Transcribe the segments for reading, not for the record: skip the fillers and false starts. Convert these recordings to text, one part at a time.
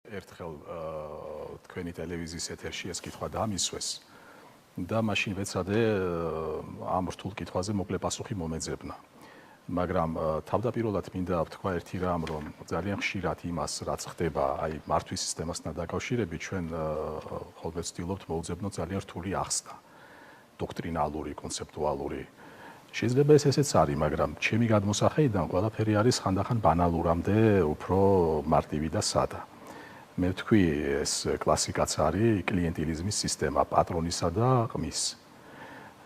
ერთხელ თქვენი ტელევიზიის ეთერში ეს კითხვა დამისვეს და მაშინ ვეცადე ამ რთულ კითხვაზე მოკლე პასუხი მომეძებნა. მაგრამ თავდაპირველად მინდა ვთქვა ერთი რამ, რომ ძალიან ხშირად იმას, რაც ხდება აი მართვის სისტემასთან დაკავშირებით, ჩვენ ხოლმე ვცდილობთ მოუძებნოთ ძალიან რთული ახსნა, დოქტრინალური, კონცეპტუალური. შეიძლება ესეც არის, მაგრამ ჩემი გადმოსახედიდან ყველაფერი არის ხანდახან ბანალურამდე უფრო მარტივი და სადა. მე ვთქვი, ეს კლასიკაც არის კლიენტილიზმის სისტემა, პატრონისა და ყმის.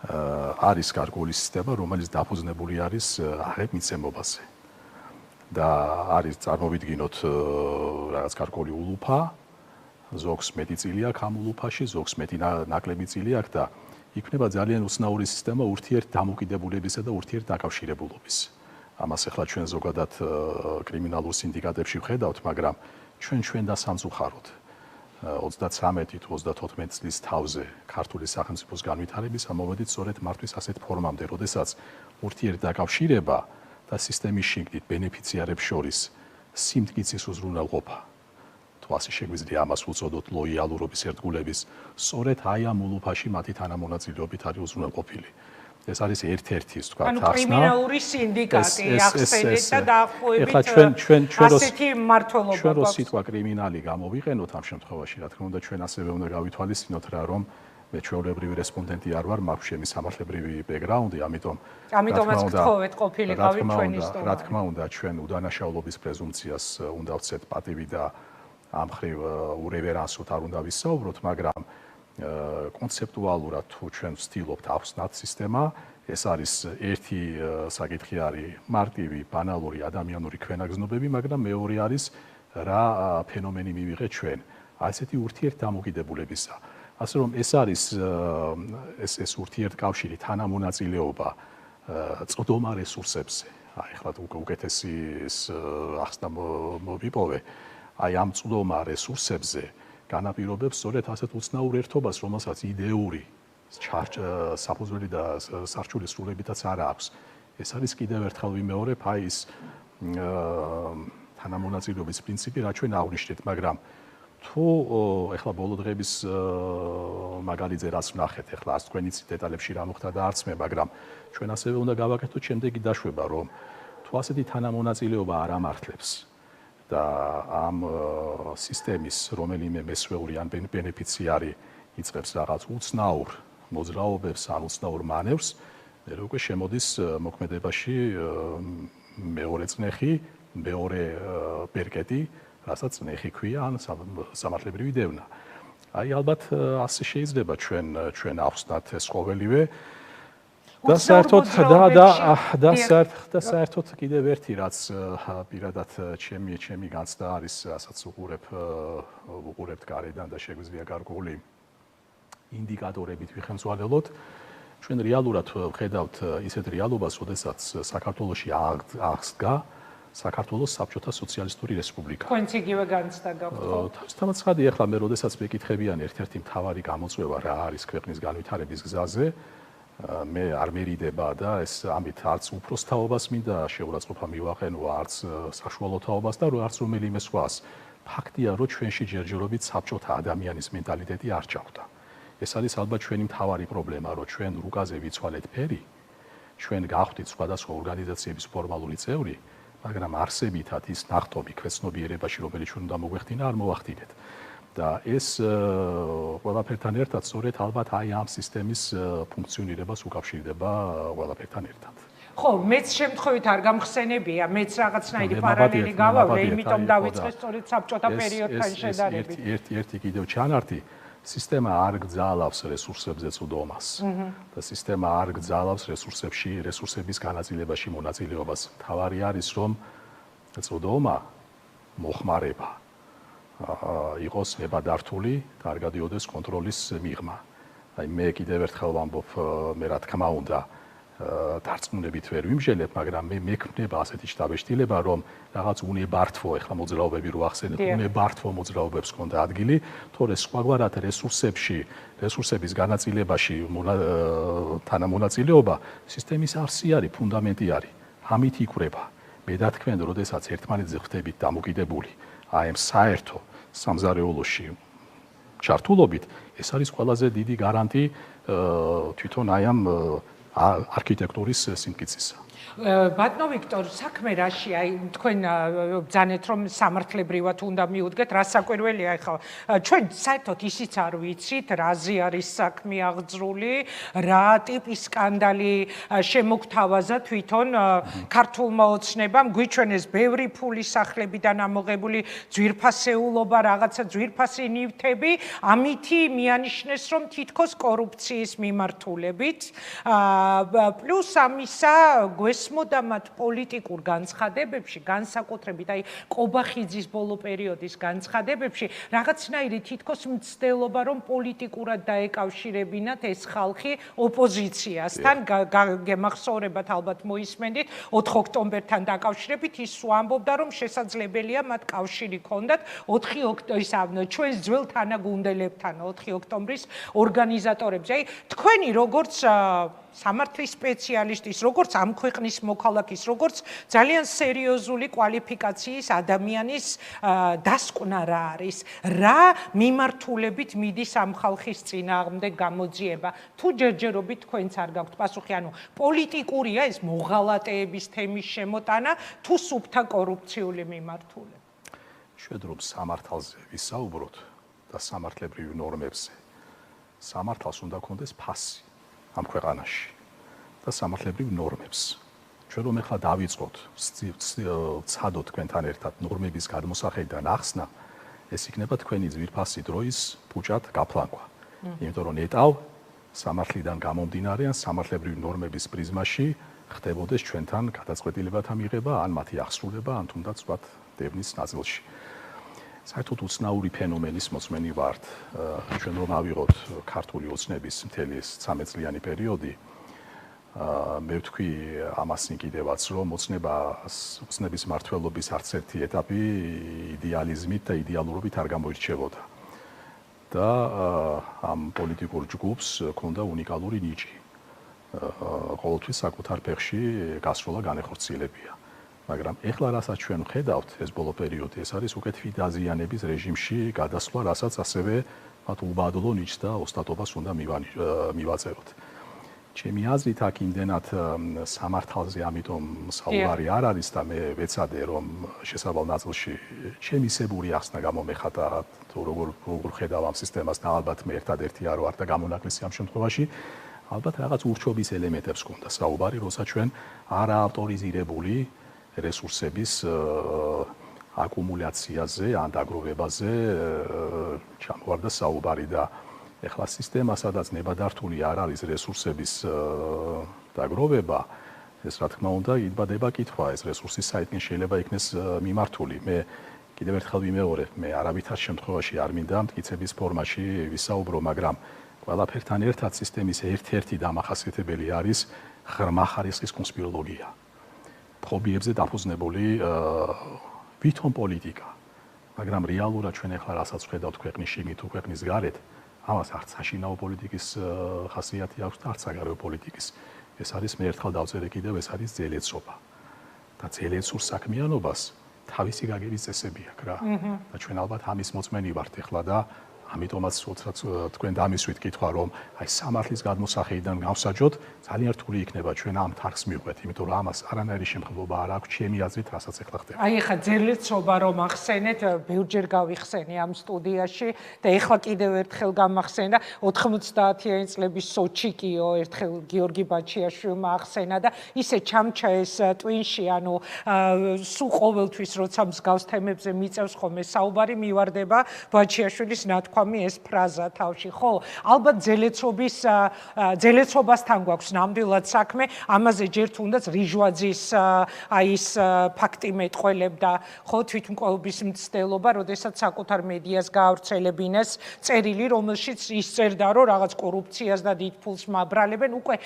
არის გარკვეული სისტემა, რომელიც დაფუძნებული არის აღებ მიცემობაზე. და არის წარმოვიდგინოთ რაღაც გარკვეული ულუფა, ზოგს მეტი წილი აქვს ამ ულუფაში, ზოგს მეტი ნაკლები წილი აქვს და იქნება ძალიან უცნაური სისტემა ურთიერთ დამოკიდებულებისა და ურთიერთ დაკავშირებულობის. ამას ახლა ჩვენ ზოგადად კრიმინალურ სინდიკატებში ვხედავთ, მაგრამ ჩვენ და სამწუხაროდ 33 თუ 34 წლის თავზე ქართული სახელმწიფოს განვითარების ამოვედით სწორედ მართვის ასეთ ფორმამდე, როდესაც ურთიერთ დაკავშირება და სისტემის შიგნით ბენეფიციარებს შორის სიმტკიცის უზრუნველყოფა. თუ ასე შეგვიძლია ამას უწოდოთ ლოიალურობის ერთგულების, სწორედ აი ამ ულუფაში მათი თანამონაწილეობით არის უზრუნველყოფილი. ეს არის ერთ-ერთი, თქვა, ანუ კრიმინალური სინდიკატი ახსენეთ და დაახლოებით ასეთი მმართველობა. ჩვენ რო სიტყვა კრიმინალი გამოვიყენოთ ამ შემთხვევაში, რა თქმა უნდა, ჩვენ ასევე უნდა გავითვალისწინოთ რა, რომ მე ჩვეულებრივი რესპონდენტი არ ვარ, მაქვს ჩემი სამართლებრივი ბექგრაუნდი, ამიტომაც გთხოვეთ ყოფილიყავით ჩვენი სტუმარი. რა თქმა უნდა, ჩვენ უდანაშაულობის პრეზუმპციას უნდა ვცეთ პატივი და ამ ხრივ ურევერანსოთ არ უნდა ვისაუბროთ, მაგრამ კონცეპტუალურად თუ ჩვენ ვცდილობთ ახსნათ სისტემა, ეს არის ერთი საკითხი არის მარტივი, ბანალური ადამიანური ქვენაგზნობები, მაგრამ მეორე არის რა ფენომენი მივიღეთ ჩვენ, ასეთი ურთიერთდამოკიდებულებისა. ასე რომ ეს არის ეს ურთიერთკავშირი, თანამონაწილეობა წვდომა რესურსებზე. აი ახლა უკეთესი ახსნა მოვიპოვე, აი ამ წვდომა რესურსებზე განაპირობებს სწორედ ასეთ უცნაურ ერთობას, რომელსაც იდეური საფუძველი და სარჩული სრულებითაც არ აქვს. ეს არის კიდევ ერთხელ ვიმეორებ, აი ის თანამონაწილეობის პრინციპი, რაც ჩვენ აღვნიშნეთ, მაგრამ თუ ეხლა ბოლო დღეების მაგალითზე რაც ვნახეთ, ეხლა არც თქვენიც დეტალებში რა მოხდა და არც მე, მაგრამ ჩვენ ასევე უნდა გავაკეთოთ შემდეგი დაშვება, რომ თუ ასეთი თანამონაწილეობა არ ამართლებს და ამ სისტემის რომელიმე მესვეული ან ბენეფიციარი იწყებს რაღაც უცნაურ მოძრაობებს ან უცნაურ მანევრს, მე უკვე შემოდის მოქმედებაში მეორე წნეხი, მეორე ბერკეტი, რასაც წნეხი ქვია ან სამართლებრივი დევნა. აი ალბათ ასე შეიძლება ჩვენ ახსნათ ეს ყოველივე და საერთოდ კიდევ ერთი რაც პირადად ჩემი განცდა არის, რასაც უყურებთ გარედან და შეგვიძლია გარკვეული ინდიკატორებით ვიხელმძღვანელოთ. ჩვენ რეალურად ვხედავთ ისეთ რეალობას, როდესაც საქართველოში აღსდგა საქართველოს საბჭოთა სოციალისტური რესპუბლიკა. თქვენც იგივე განცდა გაქვთ. თავისთავად ცხადი, ახლა მე როდესაც მეკითხებიან ერთ-ერთი მთავარი გამოწვევა რა არის ქვეყნის განვითარების გზაზე, მე არ მერიდება და ეს ამით არც უფროსთაობას მინდა შეურაცხყოფა მივაყენო, არც საშუალო თაობას და არც რომელიმე სხვას. ფაქტია, რომ ჩვენში ჯერჯერობით საბჭოთა ადამიანის მენტალიტეტი არ ჩავდა. ეს არის ალბათ ჩვენი მთავარი პრობლემა, რომ ჩვენ რუკაზე ვიცვალეთ ფერი, ჩვენ გავხდით სხვადასხვა ორგანიზაციების ფორმალური წევრი, მაგრამ არსებითად ის ნახტომი ქვეცნობიერებაში, რომელიც ჩვენ უნდა მოგვეხდინა, არ მოვახდინეთ. და ეს ყველაფერთან ერთად სწორედ ალბათ აი ამ სისტემის ფუნქციონირებას უკავშირდება ყველაფერთან ერთად. ხო, მეც შემთხვევით არ გამხსენებია, მეც რაღაცნაირი პარალელი გავავლე, იმიტომ დავიწყე სწორედ საბჭოთა პერიოდთან შედარებით. ერთი კიდევ ჩანართი, სისტემა არ გძალავს რესურსებზე წვდომას და სისტემა არ გძალავს რესურსების განაწილებაში მონაწილეობას. თავარი არის, რომ წვდომა მოხმარება იყოს ნებადართული, კარგად იოდეს კონტროლის მიღმა. აი მე კიდევ ერთხელ ვამბობ, მე რა თქმა უნდა დარწმუნებით ვერ ვიმჟელებ, მაგრამ მე მექმნება ასეთი შთაბეჭდილება, რომ რაღაც უნებართვო, ეხლა მოძრაობები რო ახსენეთ, უნებართვო მოძრაობებს ქონდა ადგილი, თორე სხვაგვარად რესურსების განაწილებაში თანამონაწილეობა სისტემის არსი არის, ფუნდამენტი არის. ამით იკვრება. მე და თქვენ, როდესაც ერთმანეთზე ხვდებით დამოკიდებული, აი ამ საერთო სამზარეულოში ჩართულობით, ეს არის ყველაზე დიდი გარანტი თვითონ აი ამ არქიტექტურის სიმკიცისა. ბატონო ვიქტორ, საქმე რაშია? თქვენ ბრძანეთ რომ სამართლებრივად უნდა მიუდგეთ, რა საკვირველია ახლა. ჩვენ საერთოდ ისიც არ ვიცით, რაზე არის საქმე აღძრული, რა ტიპის სკანდალი შემოგთავაზა თვითონ ქართულმა ოცნებამ, გვიჩვენეს ბევრი ფულის სახლებიდან ამოღებული ძვირფასეულობა, რაღაცა ძვირფასი ნივთები, ამითი მიანიშნეს რომ თითქოს კორუფციის მიმართულებით. პლუს ამისა მოდა მათ პოლიტიკურ განცხადებებში, განსაკუთრებით აი ყობახიძის ბოლო პერიოდის განცხადებებში, რაღაცნაირი თითქოს მცდელობა, რომ პოლიტიკურად დაეკავშირებინათ ეს ხალხი ოპოზიციასთან, გემახსოვრებათ ალბათ მოისმენდით, 4 ოქტომბერთან დაკავშირებით ის ამბობდა, რომ შესაძლებელია მათ კავშირი ჰქონდათ 4 ჩვენს ძველ თანაგუნდელებთან 4 ოქტომბრის ორგანიზატორებს. აი თქვენი როგორც სამართლის სპეციალისტის, როგორც ამ ქვეყნის მოქალაქის, როგორც ძალიან სერიოზული კვალიფიკაციის ადამიანის დასკვნა რა არის, რა მიმართულებით მიდის ამ ხალხის წინააღმდეგ გამოძიება. თუ ჯერჯერობით თქვენც არ გაქვთ პასუხი, ანუ პოლიტიკურია ეს მოღალატეების თემის შემოტანა, თუ სუფთა კორუფციული მიმართულება. შვედრობ სამართალზე ვისაუბროთ და სამართლებრივ ნორმებზე. სამართალს უნდა ქონდეს ფასი ამ ქვეყანაში და სამართლებრივ ნორმებს. ჩვენ რომ ახლა დავიწყოთ ვცადოთ თქვენთან ერთად ნორმების გადმოსახედიდან ახსნა, ეს იქნება თქვენი ძვირფასი დროის ფუჭად გაფლანკვა. იმიტომ რომ ნეტავ სამართლიდან გამომდინარე ან სამართლებრივ ნორმების პრიზმაში ხდებოდეს ჩვენთან გადაწყვეტილებათა მიღება, ან მათი აღსრულება, ან თუნდაც ვთქვათ დევნის ნაწილში. საერთოდ უცნაური ფენომენის მოწმენი ვართ. ჩვენ რომ ავიღოთ ქართული ოცნების მთელი 13 წლიანი პერიოდი, მე ვთქვი ამასი კიდევაც, რომ ოცნების მმართველობის არც ერთი ეტაპი იდეალიზმით და იდეალურობით არ გამოირჩევოდა. და ამ პოლიტიკურ ჯგუფს ჰქონდა უნიკალური ნიჭი. ყოველთვის საკუთარ ფეხში გასროლა განეხორციელებია. მაგრამ ეხლა რასაც ჩვენ ვხედავთ, ეს ბოლო პერიოდი, ეს არის უკვე თვით დაზიანების რეჟიმში გადასვლა, რასაც ასევე მათ უბადლო ნიჭს და ოსტატობას უნდა მივაწეროთ. ჩემი აზრით აქ იმდენად სამართალზე ამიტომ საუბარი არ არის და მე ვეცადე რომ შესავალ ნაწილში ჩემისებური ახსნა გამომეხატა თუ როგორ ხედავ ამ სისტემას და ალბათ მე ერთადერთი არ ვარ და გამონაკლისი ამ შემთხვევაში ალბათ რაღაც ურჩობის ელემენტებს გქონდა საუბარი, როცა ჩვენ არაავტორიზირებული რესურსების აკუმულაციაზე ან დაგროვებაზე ჩამოვარდა საუბარი და ეხლა სისტემა, სადაც ნებადართული არ არის რესურსების დაგროვება, ეს რა თქმა უნდა იბადება კითხვა, ეს რესურსის საერთოდ შეიძლება იქნეს მიმართული. მე კიდევ ერთხელ ვიმეორებ, მე არავითარ შემთხვევაში არ მინდა მტკიცების ფორმაში ვისაუბრო, მაგრამ ყველაფერთან ერთად სისტემის ერთ-ერთი დამახასიათებელი არის ღრმა ხარისხის კონსპიროლოგია. ფობიებზე დაფუძნებული ვითომ პოლიტიკა. მაგრამ რეალურად ჩვენ ახლა რასაც ვხედავთ ქვეყნის შიგნით თუ ქვეყნის გარეთ, ამას არც საშინაო პოლიტიკის ხასიათი აქვს და არც საგარეო პოლიტიკის. ეს არის მე ერთხელ დავწერე კიდევ, ეს არის ძელეცობა. და ძელეცურ საქმიანობას თავისი გაგების წესები აქვს რა. და ჩვენ ალბათ ამის მოწმენი ვართ ახლა და ამიტომაც უცბად თქვენ დამისვით კითხვა, რომ აი სამართლის გადმოსახედიდან გავსაჯოთ, ძალიან რთული იქნება ჩვენ ამ თარგს მივყვეთ, იმიტომ რომ ამას არანაირი შემთხვევა არ აქვს ჩემი აზრით, რასაც ახლა ხდება. აი ახლა ძელეცობა რომ ახსენეთ, ბევრჯერ გავიხსენე ამ სტუდიაში და ახლა კიდევ ერთხელ გამახსენე და 90-იანი წლების სოჩიკიო ერთხელ გიორგი ბაჩიაშვილმა ახსენა და ისე ჩამჩა ეს ტვინში, ანუ სულ ყოველთვის როცა მსგავს თემებზე მიწევს ხოლმე საუბარი მივარდება ბაჩიაშვილის ნათქვამი ეს ფრაზა თავში, ხო? ალბათ ძელეცობასთან გვაქვს ნამდვილად საქმე, ამაზე ჯერ თუნდაც რიჟვაძის აი ეს ფაქტი მეტყველებდა, ხო, თვითმკვლელობის მცდელობა, როდესაც საკუთარ მედიას გაავრცელებინეს წერილი, რომელშიც ისწერდა, რომ რაღაც კორუფციას და დიდ ფულს მაბრალებენ, უკვე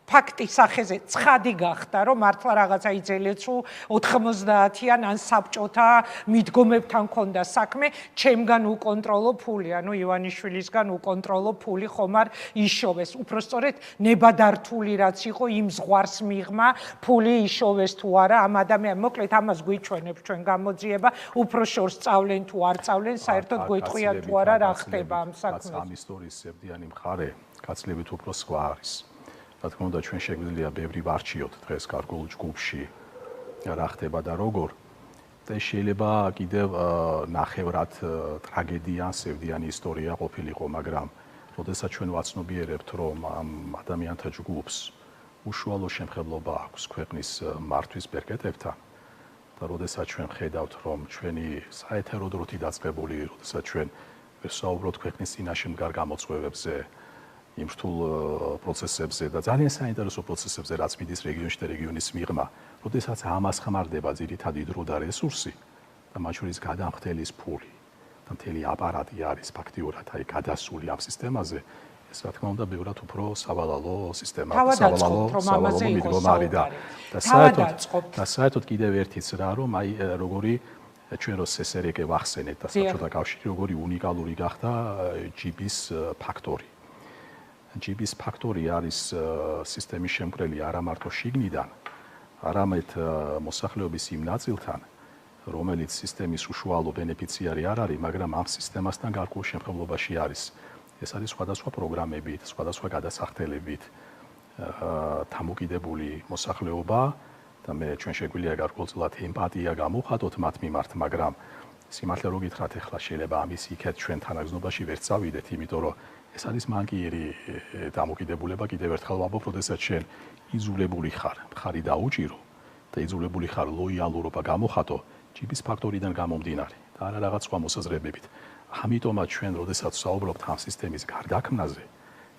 ფაქტის სახეზე ცხადი გახდა, რომ მართლა რაღაცა იძელეთ, რომ 90-იან ან საბჭოთა მიდგომებთან ქონდა საქმე, ჩემგან უკონტროლო ფული, ანუ ივანიშვილისგან უკონტროლო ფული ხომ არ იშოვეს. უпростоრედ ნებადართული რაც იყო იმ ზღვარს მიღმა, ფული იშოვეს თუ არა ამ ადამიანს. მოკლედ ამას გვიჩვენებს ჩვენ გამოძიება, უფრო შორს სწავლენ თუ არ სწავლენ, საერთოდ გვეტყვია თუ არა რა ხდება ამ საქმეში. ამ ისტორიის ზებდიანი მხარე გაცილებით უფრო სხვა არის. რა თქმა უნდა, ჩვენ შეგვიძლია ბევრი ვარჩიოთ დღეს გარკვეულ ჯგუფში რა ხდება და როგორ. და შეიძლება კიდევ ნახევრად ტრაგედია, სევდიანი ისტორია ყოფილიყო, მაგრამ როდესაც ჩვენ ვაცნობიერებთ, რომ ამ ადამიანთა ჯგუფს უშუალო შემხებლობა აქვს ქვეყნის მართვის ბერკეტებთან და როდესაც ჩვენ ხედავთ, რომ ჩვენი საეთერო დროთი დაწყებული, როდესაც ჩვენ ვესაუბროთ ქვეყნის წინაშე მდგარ გამოწვევებზე, იმ რთულ პროცესებზე და ძალიან საინტერესო პროცესებზე, რაც მიდის რეგიონში და რეგიონის მიღმა, როდესაც ამას ხმარდება ძირითადი დრო და რესურსი და მათ შორის გადამხდელის ფული და მთელი აპარატი არის ფაქტიურად აი გადასული ამ სისტემაზე, ეს რა თქმა უნდა ბევრად უფრო სავალალო სისტემაა, სავალალო მიდგომარი და საერთოდ კიდევ ერთიც რა, რომ აი როგორი ჩვენ რო სესერეკე ვახსენეთ და საბჭოთა კავშირი როგორი უნიკალური გახდა ჯიბის ფაქტორი. ჯიბის ფაქტორი არის სისტემის შემკრელი არა მარტო შიგნიდან, არამედ მოსახლეობის იმ ნაწილთან, რომელიც სისტემის უშუალო ბენეფიციარი არ არის, მაგრამ ამ სისტემასთან გარკვეულ შემხებლობაში არის. ეს არის სხვადასხვა პროგრამებით, სხვადასხვა გადასახდელებით დამოკიდებული მოსახლეობა და მე ჩვენ შეგვიძლია გარკვეულწილად ემპათია გამოვხატოთ მათ მიმართ, მაგრამ სიმართლე რო გითხრათ, ახლა შეიძლება ამის იქეთ ჩვენ თანაგზნობაში ვერ წავიდეთ, იმიტომ რომ ეს არის მანკიერი დამოკიდებულება, კიდევ ერთხელ ვამბობ, როდესაც შენ იძულებული ხარ, მხარი დაუჭირო და იძულებული ხარ ლოიალურობა გამოხატო, ჯიბის ფაქტორიდან გამომდინარე და არა რაღაც სხვა მოსაზრებებით. ამიტომაც ჩვენ, როდესაც ვსაუბრობთ ამ სისტემის გარდაქმნაზე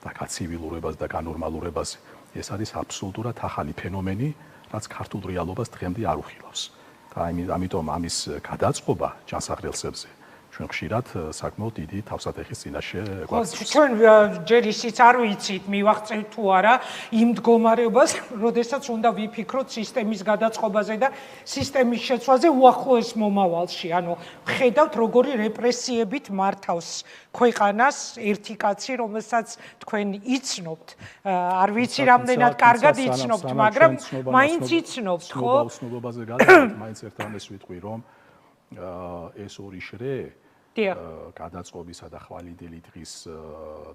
და გაცივილურებას და განორმალურებაზე, ეს არის აბსოლუტურად ახალი ფენომენი, რაც ქართულ რეალობას დღემდე არ უხილავს. და ამიტომ ამის გადაწყობა ჯანსაღრელსებზე ჩვენ ხშირად საკმაოდ დიდი თავსატეხის წინაშე გვაქვს. ჩვენ ჯერ ისიც არ ვიცით, მივახცევთ თუ არა იმ მდგომარეობას, როდესაც უნდა ვიფიქროთ სისტემის გადაწყობაზე და სისტემის შეცვლაზე უახლოეს მომავალში. ანუ ხედავთ, როგორი რეპრესიებით მართავს ქვეყანას ერთი კაცი, რომელსაც თქვენ იცნობთ. არ ვიცი რამდენად კარგად იცნობთ, მაგრამ მაინც იცნობთ, ხო? უცნობობაზე გადავიდეთ, მაინც ერთ რამეს ვიტყვი, რომ ეს ორი შრე გადაწყობისა და ხვალინდელი დღის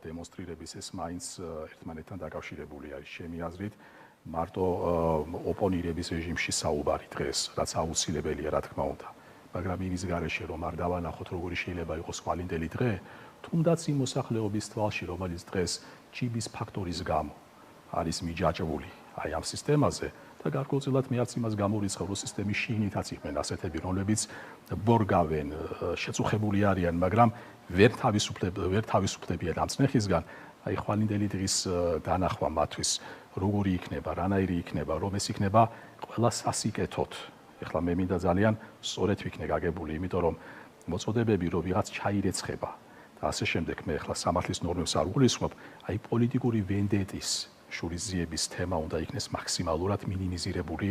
დემონსტრირების ეს მაინც ერთმანეთთან დაკავშირებული არის. ჩემი აზრით, მარტო ოპონირების რეჟიმში საუბარი დღეს, რაც აუცილებელია, რა თქმა უნდა. მაგრამ იმის გარეშე, რომ არ დავანახოთ, როგორი შეიძლება იყოს ხვალინდელი დღე, თუნდაც იმ მოსახლეობის თვალში, რომელიც დღეს ჯიბის ფაქტორის გამო არის მიჯაჭვული აი ამ სისტემაზე, და გარკვეულწილად მე არც იმას გამორიცხავ, რომ სისტემის შიგნითაც იყვნენ ასეთები, რომლებიც ბორგავენ, შეწუხებული არიან, მაგრამ ვერ თავისუფლებიან ამ წნეხისგან. აი ხვალინდელი დღის დანახვა მათთვის როგორი იქნება, რანაირი იქნება, რომ ეს იქნება ყველა სასიკეთოდ. ეხლა მე მინდა ძალიან სწორედ ვიქნე გაგებული, იმიტომ რომ მოწოდებები რომ ვიღაც ჩაირეცხება და ასე შემდეგ, მე ეხლა სამართლის ნორმებს არ უგულისხმობ, აი პოლიტიკური ვენდეტის შურისძიების თემა უნდა იქნეს მაქსიმალურად მინიმიზირებული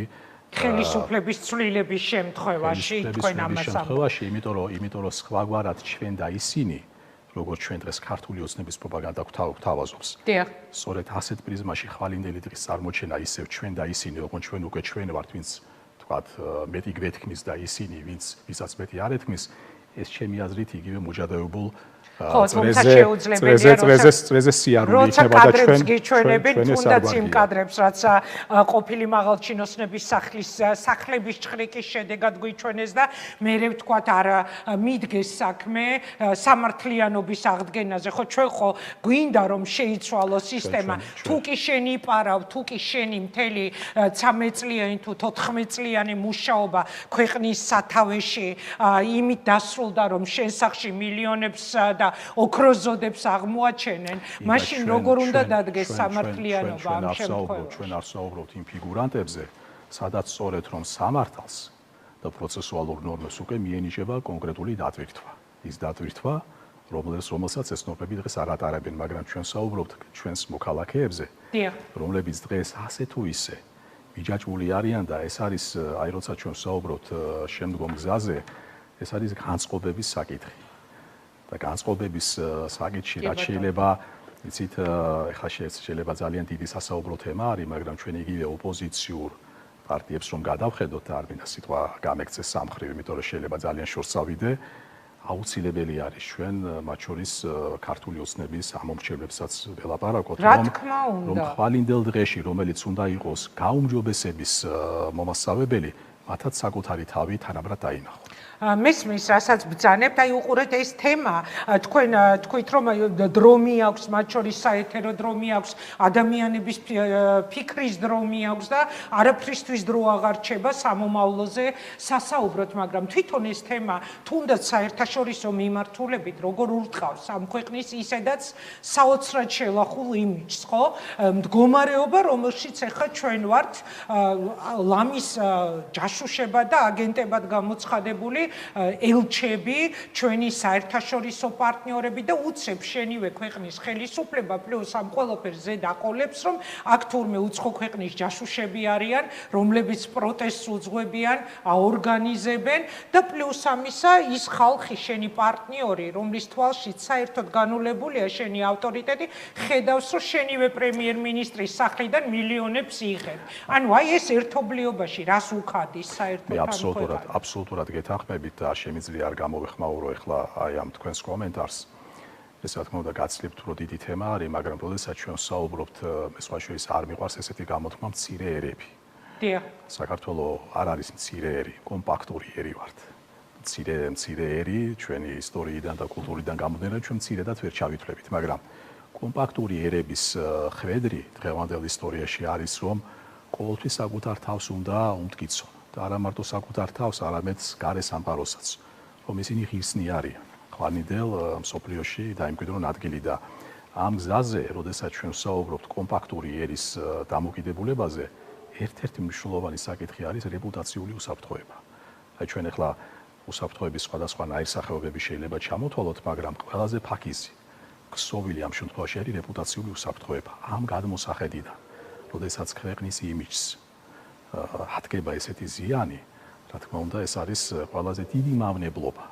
ხელისუფლების ცვლილების შემთხვევაში, თქვენ ამას ამბობთ. იმიტომ რომ სხვაგვარად ჩვენ და ისინი, როგორც ჩვენ დღეს ქართული ოცნების პროპაგანდა გვთავაზობს. დიახ. სწორედ ასეთ პრიზმაში ხვალინდელი დღის წარმოჩენა ისევ ჩვენ და ისინი, როგორც ჩვენ უკვე ჩვენ ვართ, ვინც თქვათ მეტი გვეთქმის და ისინი, ვისაც მეტი არ ეთქმის, ეს ჩემი აზრით იგივე მოჯადოებულ წრეზე სიარული იქნება და ჩვენ გიჩვენებთ თუნდაც იმ კადრებს, რაც ყოფილი მაღალჩინოსნების სახლების ჩხრიკის შედეგად გვიჩვენეს და მერე ვთქვათ არ მიდგეს საქმე სამართლიანობის აღდგენაზე. ხო ჩვენ ხო გვინდა რომ შეიცვალოს სისტემა, თუ კი შენ იპარავ, თუ კი შენი მთელი 13 წლიანი თუ 14 წლიანი მუშაობა ქვეყნის სათავეში იმით დასრულდა, რომ შენ სახში მილიონებს და ოქროზოდებს აღმოაჩენენ, მაშინ როგორ უნდა დადგეს სამართლიანობა ამ შემთხვევაში? ჩვენ არ ვსაუბრობთ იმ ფიგურანტებზე, სადაც სწორედ რომ სამართალს და პროცესუალურ ნორმებს უკვე მიენიჭება კონკრეტული დატვირთვა. ის დატვირთვა რომელსაც ეს ცნობები დღეს არ ატარებენ, მაგრამ ჩვენ საუბრობთ ჩვენს მოქალაქეებზე, რომლებიც დღეს ასე თუ ისე მიჯაჭვული არიან და ეს არის, აი როცა ჩვენ საუბრობთ შემდგომ გზაზე, ეს არის განწყობების საკითხი. და განწყობების საკითხი, რაც შეიძლება, იცით, ეხლა შეიძლება ძალიან დიდი სასაუბრო თემა არის, მაგრამ ჩვენ იგივე ოპოზიციურ პარტიებს რომ გადავხედოთ და არ მინდა სიტყვა გამექცეს სამხრივ, იმიტომ რომ შეიძლება ძალიან შორს წავიდე, აუცილებელი არის ჩვენ მათ შორის ქართული ოცნების ამომრჩევლებსაც ველაპარაკოთ, რომ ხვალინდელ დღეში, რომელიც უნდა იყოს გაუმჯობესების მომასწავებელი, მათაც საკუთარი თავი თანაბრად დაინახონ. მესმის, რასაც ბრძანებთ, აი უყურეთ ეს თემა, თქვენ თქვით რომ დრომი აქვს, მათ შორის საეთერო დრომი აქვს, ადამიანების ფიქრის დრომი აქვს და არაფრისთვის დრო აღარ რჩება სამომავლოზე სასაუბროთ, მაგრამ თვითონ ეს თემა თუნდაც საერთაშორისო მიმართულებით როგორ ურტყავს ამ ქვეყნის ისედაც საოცრად შელახულ იმიჯს, ხო? მდგომარეობა, რომელშიც ახლა ჩვენ ვართ ლამის ჯაშუშებად და აგენტებად გამოცხადებული ელჩები, ჩვენი საერთაშორისო პარტნიორები და უცებ შენივე ქვეყნის ხელისუფლება პლუს ამ ყველაფერს ზედ აყოლებს, რომ აქ თურმე უცხო ქვეყნის ჯაშუშები არიან, რომლებიც პროტესტს უძღვებიან, აორგანიზებენ და პლუს ამისა ის ხალხი, შენი პარტნიორი, რომლის თვალშიც საერთოდ განულებულია შენი ავტორიტეტი, ხედავს, რომ შენივე პრემიერ-მინისტრის სახლიდან მილიონებს იღებ. ანუ აი ეს ერთობლიობაში რას უქადის საერთოდ ამ ქვეყანას? აბსოლუტურად გეთანხმებით და შემიძლია არ გამოვეხმაურო ახლა აი ამ თქვენს კომენტარს. ეს რა თქმა უნდა გაცლებთ რომ დიდი თემა არის, მაგრამ როდესაც ჩვენ საუბრობთ, მე სხვა შორის არ მიყვარს ესეთი გამოთქმა მცირე ერები. დიახ. საქართველოს არ არის მცირე ერი, კომპაქტური ერი ვართ. მცირე ერი ჩვენი ისტორიიდან და კულტურიდან გამომდინარე ჩვენ მცირედად ვერ ჩავითვლებით, მაგრამ კომპაქტური ერების ხვედრი დღევანდელ ისტორიაში არის, რომ ყოველთვის საკუთარ თავს უნდა უმტკიცონ. და არა მარტო საკუთარ თავს, არამედ გარე სამყაროსაც, რომ ისინი ღირსნი არიან. ხვალინდელ მსოფლიოში დაიმკვიდრონ ადგილი და ამ გზაზე, როდესაც ჩვენ ვსაუბრობთ კომპაქტური ერის დამოკიდებულებაზე, ერთ-ერთი მნიშვნელოვანი საკითხი არის რეპუტაციული უსაფრთხოება. აი ჩვენ ახლა უსაფრთხოების სხვადასხვა ნაირსახეობები შეიძლება ჩამოთვალოთ, მაგრამ ყველაზე ფაქიზი, ქსოვილი ამ შემთხვევაში არის რეპუტაციული უსაფრთხოება. ამ გადმოსახედიდან, როდესაც ქვეყნის იმიჯს ატკება ესეთი ზიანი, რა თქმა უნდა, ეს არის ყველაზე დიდი მავნებლობა,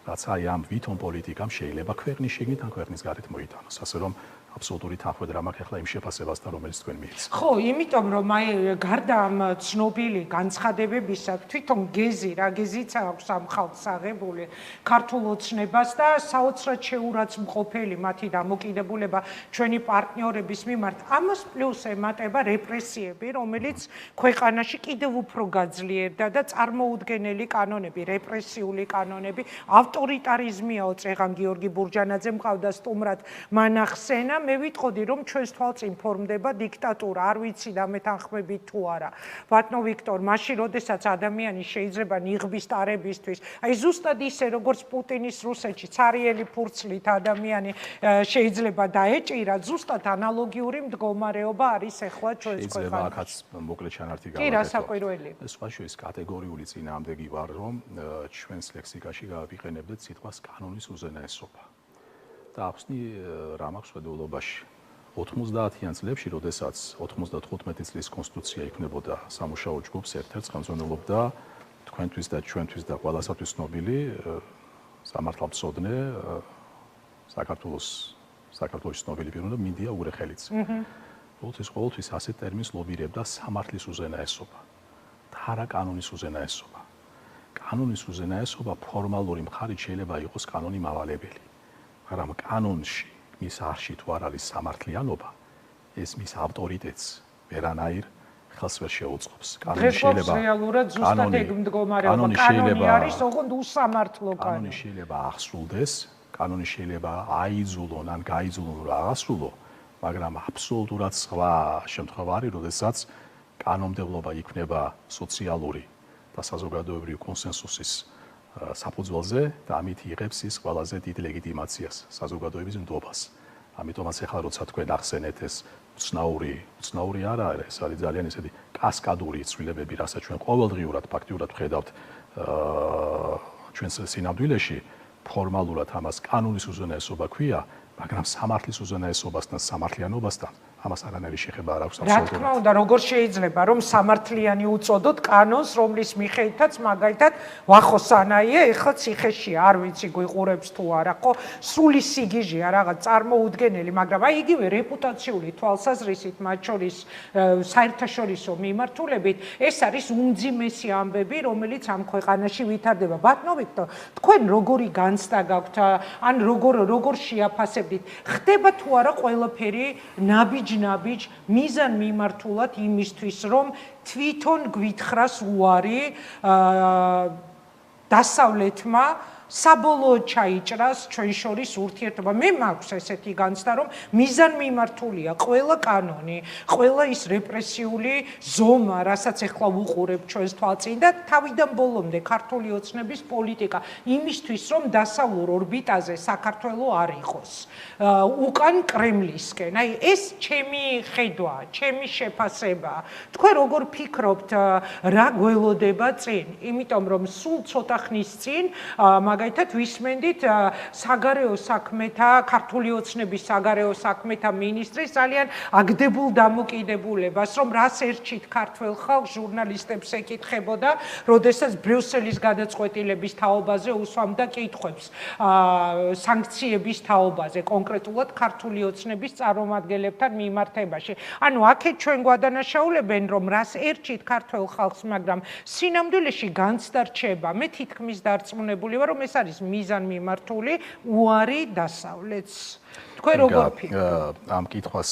რაც აი ამ ვითომ პოლიტიკამ შეიძლება ქვეყნის შიგნით ან ქვეყნის გარეთ მოიტანოს, ასე რომ აბსოლუტური თანხმობა მაქვს ახლა იმ შეფასებასთან, რომელიც თქვენ მიეცეთ. ხო, იმიტომ რომ აი გარდა ამ ცნობილი განცხადებებისა, თვითონ გეზი, რა გეზიც აქვს ამ ხალხს აღებული ქართულ ოცნებას და საოცრად შეურაცხმყოფელი მათი დამოკიდებულება ჩვენი პარტნიორების მიმართ. ამას პლუს ემატება რეპრესიები, რომელიც ქვეყანაში კიდევ უფრო გაძლიერდა და წარმოუდგენელი კანონები, რეპრესიული კანონები, ავტორიტარიზმიაო წეღან გიორგი ბურჯანაძე მყავდა სტუმრად მანახსენა. მე ვიტყოდი რომ ჩვენს თვალწინ ფორმდება დიქტატურა, არ ვიცი და მეთანხმებით თუ არა. ბატონო ვიქტორ, მაშინ როდესაც ადამიანი შეიძლება ნიღბის ტარებისთვის, აი ზუსტად ისე როგორც პუტინის რუსეთში ცარიელი ფურცლით ადამიანი შეიძლება დაეჭირა, ზუსტად ანალოგიური მდგომარეობა არის ახლა ჩვენს ქვეყანაში. შეიძლება აქაც მოკლედ ჩანართი გავაკეთო. კი, რასაკვირველია. სხვა შორის კატეგორიული წინააღმდეგი ვარ, რომ ჩვენს ლექსიკაში გავიყენებდეთ სიტყვას კანონის უზენაესობა. და ახსნი რა მაქვს ხედულობაში 90-იან წლებში, როდესაც 95 წლის კონსტიტუცია იქმნებოდა სამუშაო ჯგუფს ერთ-ერთ ხელმძღვანელობდა თქვენთვის და ჩვენთვის და ყველასათვის ცნობილი სამართალმცოდნე საქართველოს ცნობილი პიროვნება მინდია ურეხელიც. ყოველთვის ასეთ ტერმინს ლობირებდა სამართლის უზენაესობა და არა კანონის უზენაესობა. კანონის უზენაესობა ფორმალური მხარით შეიძლება იყოს კანონი მავალებელი. მაგრამ კანონში მის არში თუ არ არის სამართლიანობა, ეს მის ავტორიტეტს ვერანაირ ხელს ვერ შეუწყობს. კანონი შეიძლება რეალურად ზუსტად ეგ მდგომარეობა. კანონი არის ოღონდ უსამართლო კანონი. კანონი შეიძლება აღსრულდეს, კანონი შეიძლება აიძულონ ან გაიძულონ რომ აღასრულო, მაგრამ აბსოლუტურად სხვა შემთხვევა არის, როდესაც კანონმდებლობა იქნება სოციალური და საზოგადოებრივი კონსენსუსის საფუძველზე და ამით იღებს ის ყველაზე დიდ ლეგიტიმაციას, საზოგადოების ნდობას. ამიტომაც ახლა როცა თქვენ ახსენეთ ეს უცნაური არა, ეს არის ძალიან ისეთი კასკადური ცვლილებები, რასაც ჩვენ ყოველდღიურად ფაქტიურად ვხედავთ ჩვენს სინამდვილეში, ფორმალურად ამას კანონის უზენაესობა ქვია, მაგრამ სამართლის უზენაესობასთან, სამართლიანობასთან ამას არანაირი შეხება არ აქვს რა თქმა აბსოლუტურად. უნდა, როგორ შეიძლება რომ სამართლიანი უწოდოთ კანონს, რომლის მიხედვითაც მაგალითად ვახოსანაია ეხლა ციხეში, არ ვიცი გვიყურებს თუ არა, ხო, სრული სიგიჟეა რაღაც წარმოუდგენელი, მაგრამ აი იგივე რეპუტაციული თვალსაზრისით, მათ შორის საერთაშორისო მიმართულებით, ეს არის უმძიმესი ამბები, რომელიც ამ ქვეყანაში ვითარდება. ბატონო ვიქტორ, თქვენ როგორი განცდა გაქვთ, ან როგორ შეაფასებდით? ხდება თუ არა ყველაფერი ნაბიჯ მიზან მიმართულად იმისთვის, რომ თვითონ გვითხრას უარი დასავლეთმა საბოლოოდ ჩაიჭრას ჩვენ შორის ურთიერთობა. მე მაქვს ესეთი განცდა, რომ მიზან მიმართულია ყველა კანონი, ყველა ის რეპრესიული ზომა, რასაც ეხლა ვუყურებ ჩვენს თვალწინ და თავიდან ბოლომდე ქართული ოცნების პოლიტიკა იმისთვის, რომ დასავლურ ორბიტაზე საქართველო არ იყოს. უკან კრემლისკენ. აი ეს ჩემი ხედვა, ჩემი შეფასება. თქვენ როგორ ფიქრობთ, რა გველოდება წინ? იმიტომ რომ სულ ცოტა ხნის წინ მაგალითად ვისმენდით საგარეო საქმეთა, ქართული ოცნების საგარეო საქმეთა მინისტრის ძალიან აგდებულ დამოკიდებულებას, რომ რას ერჩით ქართველ ხალხს ჟურნალისტებს ეკითხებოდა, როდესაც ბრიუსელის გადაწყვეტილების თაობაზე უსვამდა კითხვებს, სანქციების თაობაზე, კონკრეტულად ქართული ოცნების წარმომადგენლებთან მიმართებაში. ანუ აქეთ ჩვენ გვადანაშაულებენ, რომ რას ერჩით ქართველ ხალხს, მაგრამ სინამდვილეში განცდა რჩება. მე თითქმის დარწმუნებული ვარ, რომ ეს არის მიზან მიმართული უარი დასავლეთს. თქვენ როგორ ფიქრობთ? ამ კითხვას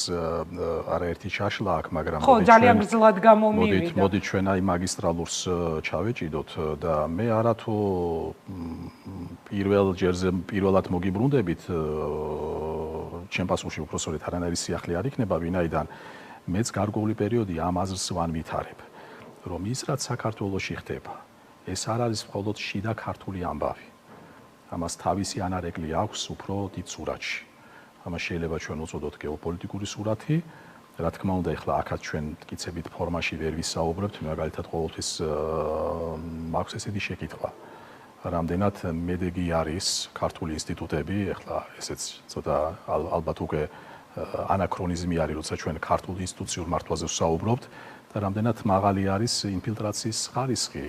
არაერთი შაშლა აქვს, მაგრამ ხო, ძალიან გრძლად გამომივიდა. მოდით ჩვენ აი მაგისტრალურს ჩავეჭიდოთ და მე არათუ პირველად მოგიბრუნდებით ჩემ პასუხში უფრო სწორედ არანაირი სიახლე არ იქნება, ვინაიდან მეც გარკვეული პერიოდი ამ აზრს ვანვითარებ, რომ ის რაც საქართველოში ხდება, ეს არ არის მხოლოდ შიდა ქართული ამბავი. ამას თავისი ანარეკლი აქვს უფრო დიდ სურათში. ამას შეიძლება ჩვენ უწოდოთ გეოპოლიტიკური სურათი. რა თქმა უნდა, ეხლა აქაც ჩვენ მტკიცებით ფორმაში ვერ ვისაუბრებთ, მაგალითად ყოველთვის მაქვს ესეთი შეკითხვა. რამდენად მედეგი არის ქართული ინსტიტუტები, ეხლა ესეც ცოტა ალბათ უკვე ანაქრონიზმი არის, როცა ჩვენ ქართულ ინსტიტუციურ მართვაზე ვსაუბრობთ და რამდენად მაღალი არის ინფილტრაციის ხარისხი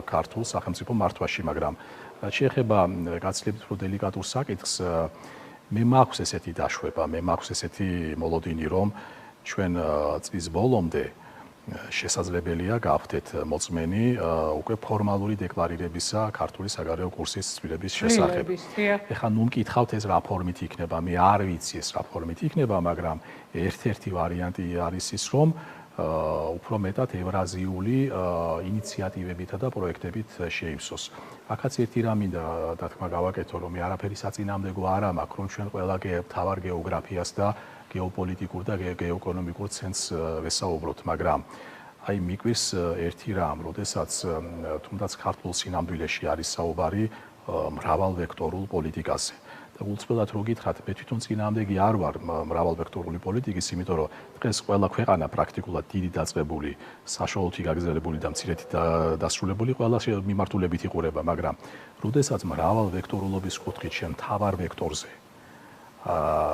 ქართულ სახელმწიფო მართვაში, მაგრამ რაც შეეხება გაცილებით უფრო დელიკატურ საკითხს, მე მაქვს ესეთი დაშვება, მე მაქვს ესეთი მოლოდინი, რომ ჩვენ წლის ბოლომდე შესაძლებელია გავხდეთ მოწმენი უკვე ფორმალური დეკლარირებისა ქართული საგარეო კურსის ცვლილების შესახებ. ეხლა ნუ მკითხავთ ეს რა ფორმით იქნება, მე არ ვიცი ეს რა ფორმით იქნება, მაგრამ ერთ-ერთი ვარიანტი არის ის, რომ უფრო მეტად ევრაზიული ინიციატივებითა და პროექტებით შეივსოს. აქაც ერთი რამ მინდა დათქმა გავაკეთო, რომ მე არაფერი საწინააღმდეგო არ მაქვს, რომ ჩვენ ყველა თავარ გეოგრაფიას და გეოპოლიტიკურ და გეოეკონომიკურ ცენტრს ვესაუბროთ, მაგრამ აი მიკვირს ერთი რამ, როდესაც თუნდაც ქართულ სინამდვილეში არის საუბარი მრავალვექტორულ პოლიტიკაზე. უცბად რო გითხრათ, მე თვითონ წინააღმდეგი არ ვარ მრავალვექტორული პოლიტიკის, იმიტომ რომ დღეს ყველა ქვეყანა პრაქტიკულად დიდი დაწყებული, საშუალოთი გაგრძელებული და მცირეთი დასრულებული ყველა მიმართულებით იყურება, მაგრამ როდესაც მრავალვექტორულობის კუთხით შენ მთავარ ვექტორზე,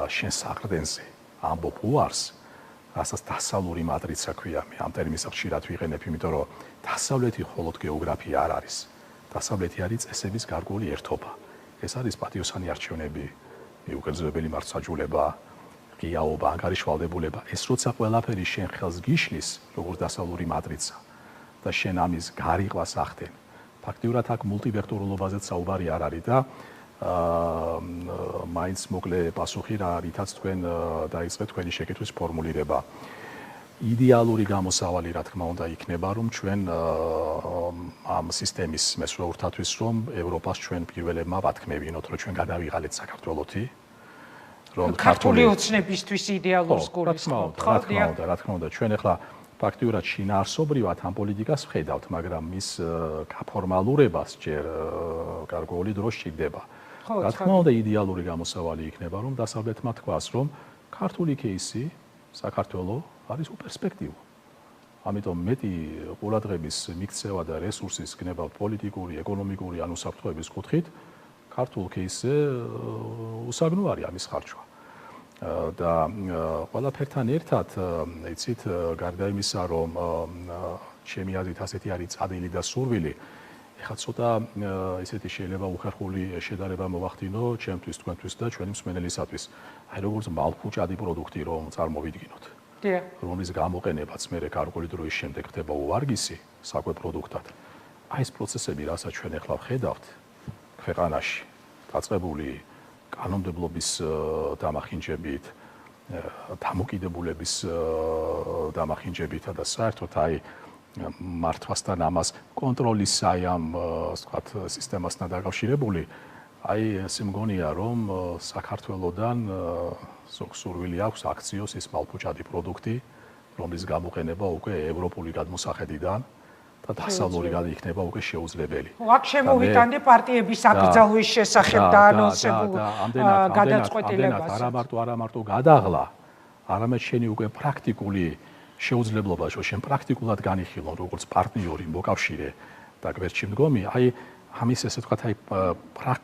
შენ საყრდენზე ამბობ უარს, რასაც დასავლური მატრიცა ქვია, მე ამ ტერმინს ხშირად ვიყენებ, იმიტომ რომ დასავლეთი მხოლოდ გეოგრაფია არ არის. დასავლეთი არის წესების გარკვეული ერთობა. ეს არის პატიოსანი არჩევნები, მიუკერძოებელი მართლმსაჯულება, ღიაობა, ანგარიშვალდებულება. ეს როცა ყველაფერი შენ ხელს გიშლის, როგორც დასავლური მატრიცა და შენ ამის გარიყვას ახდენ. ფაქტიურად აქ მულტივექტორულობაზეც საუბარი არ არის და მაინც მოკლე პასუხი რა, რითაც თქვენ დაიწყეთ თქვენი შეკითხვის ფორმულირება. იდეალური გამოსავალი რა თქმა უნდა იქნება, რომ ჩვენ ამ სისტემის მესვეურთათვის, რომ ევროპას ჩვენ პირველებმა ვათქმევინოთ, რომ ჩვენ გადავიღალეთ საქართველოთი, რომ ქართული ოცნებისთვის იდეალურს გულისხმობთ, ხო? რა თქმა უნდა, ჩვენ ახლა ფაქტიურად შინაარსობრივად ამ პოლიტიკას ვხედავთ, მაგრამ მის გაფორმალურებას ჯერ გარკვეული დრო სჭირდება. რა თქმა უნდა, იდეალური გამოსავალი იქნება, რომ დასავლეთმა თქვას, რომ ქართული кейსი საქართველოს არის უპერსპექტივო. ამიტომ მეტი ყურადღების მიქცევა და რესურსის გნება პოლიტიკური, ეკონომიკური ან უსაფრთხოების კუთხით ქართულ кейსზე უსაგნო არის ამის ხარჯვა. და ყველაფერთან ერთად, იცით, გარდა იმისა, რომ ჩემი აზრით ასეთი არის წადილი და სურვილი, ეხლა ცოტა ისეთი შეიძლება უხერხული შედარება მოვახდინო ჩემთვის, თქვენთვის და ჩვენი მსმენელისათვის. აი როგორც მალფუჭადი პროდუქტი რომ წარმოვიდგინოთ. რომლის გამოყენებაც მე გარკვეული დროის შემდეგ ხდება უვარგისი საკვე პროდუქტად. აი ეს პროცესები, რასაც ჩვენ ახლა ვხედავთ ქვეყანაში, დაწყებული კანონმდებლობის დამახინჯებით, დამოკიდებულების დამახინჯებითა და საერთოდ აი მართვასთან ამას კონტროლის ამ ვთქვათ სისტემასთან დაკავშირებული, აი ეს მგონია რომ საქართველოსდან სურვილი აქვს აქციოს ის მალფუჭადი პროდუქტი, რომლის გამოყენება უკვე ევროპული გადმოსახედიდან და დასავლური იქნება უკვე შეუძლებელი. აქ შემოვიტანდი პარტიების აკრძალვის შესახებ დაანონსებულ გადაწყვეტილებას. არა მარტო გადაღლა, არამედ შენი უკვე პრაქტიკული შეუძლებლობა, შენ პრაქტიკულად განიხილო როგორც პარტნიორი, მოკავშირე და გვერდში მდგომი, აი ამის ესე ვთქვათ, აი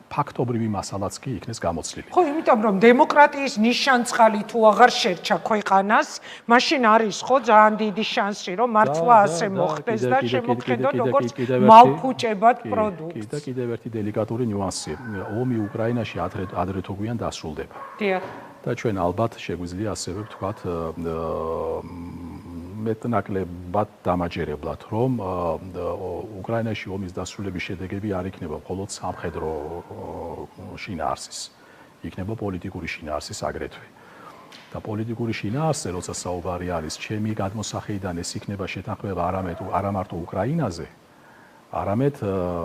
ფაქტობრივი მასალაც კი იქნეს გამოცლილი. ხო, იმიტომ რომ დემოკრატიის ნიშანწყალი თუ აღარ შერჩა ქვეყანას, მაშინ არის ხო ძალიან დიდი შანსი, რომ მართლა ასე მოხდეს და შემოგხედოთ როგორც მალფუჭებად პროდუქტს. და კიდევ ერთი დელიკატური ნიუანსი. ომი უკრაინაში ადრე თუ გვიან დასრულდება. დიახ. და ჩვენ ალბათ შეგვიძლია ასევე ვთქვათ მეტნაკლებად დამაჯერებლად, რომ უკრაინაში ომის დასრულების შედეგები არ იქნება მხოლოდ სამხედრო შინაარსის, იქნება პოლიტიკური შინაარსის აგრეთვე. და პოლიტიკური შინაარსზე, როცა საუბარი არის, ჩემი გადმოსახედიდან ეს იქნება შეთანხმება არა მარტო უკრაინაზე, არამედ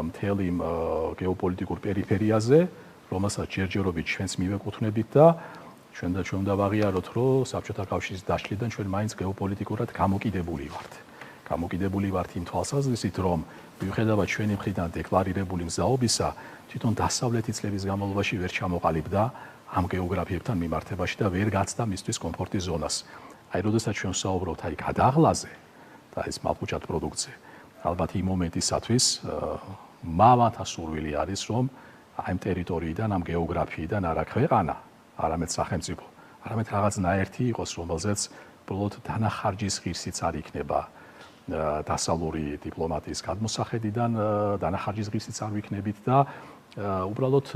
მთელ იმ გეოპოლიტიკურ პერიფერიაზე, რომელსაც ჯერჯერობით ჩვენც მივეკუთვნებით და ჩვენ უნდა ვაღიაროთ, რომ საბჭოთა კავშირის დაშლიდან ჩვენ მაინც გეოპოლიტიკურად გამოკიდებული ვართ. გამოკიდებული ვართ იმ თვალსაზრისით, რომ მიუხედავად ჩვენი მხრიდან დეკლარირებული მზაობისა, თვითონ დასავლეთი წლების განმავლობაში ვერ ჩამოყალიბდა ამ გეოგრაფიებთან მიმართებაში და ვერ გაცდა მისთვის კომფორტის ზონას. აი, როდესაც ჩვენ ვსაუბრობთ აი გადაღლაზე და ეს მალფუჭად პროდუქტზე, ალბათ იმ მომენტისათვის მამათა სურვილი არის, რომ აი ამ ტერიტორიიდან, ამ გეოგრაფიიდან არა ქვეყანა, არამედ სახელმწიფო, არამედ რაღაცნაირთი იყოს, რომელზეც უბრალოდ დანახარჯის ღირსიც არ იქნება დასავლური დიპლომატიის გადმოსახედიდან, დანახარჯის ღირსიც არ ვიქნებით და უბრალოდ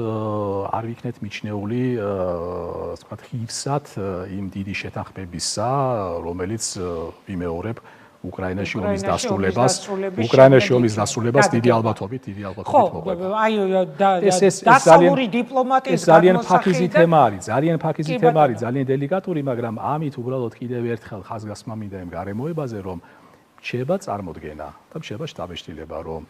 არ ვიქნეთ მიჩნეული, ასე ვთქვათ, ღირსად იმ დიდი შეთანხმებისა, რომელიც ვიმეორებ უკრაინაში ომის დასრულებას დიდი ალბათობით მოყვება. ხო, აი დასავლური დიპლომატიის ძალიან ფაქიზი თემა არის, ძალიან დელიკატური, მაგრამ ამით უბრალოდ კიდევ ერთხელ ხაზგასმა მინდა იმ გარემოებაზე, რომ რჩება წარმოდგენა და რჩება შთაბეჭდილება, რომ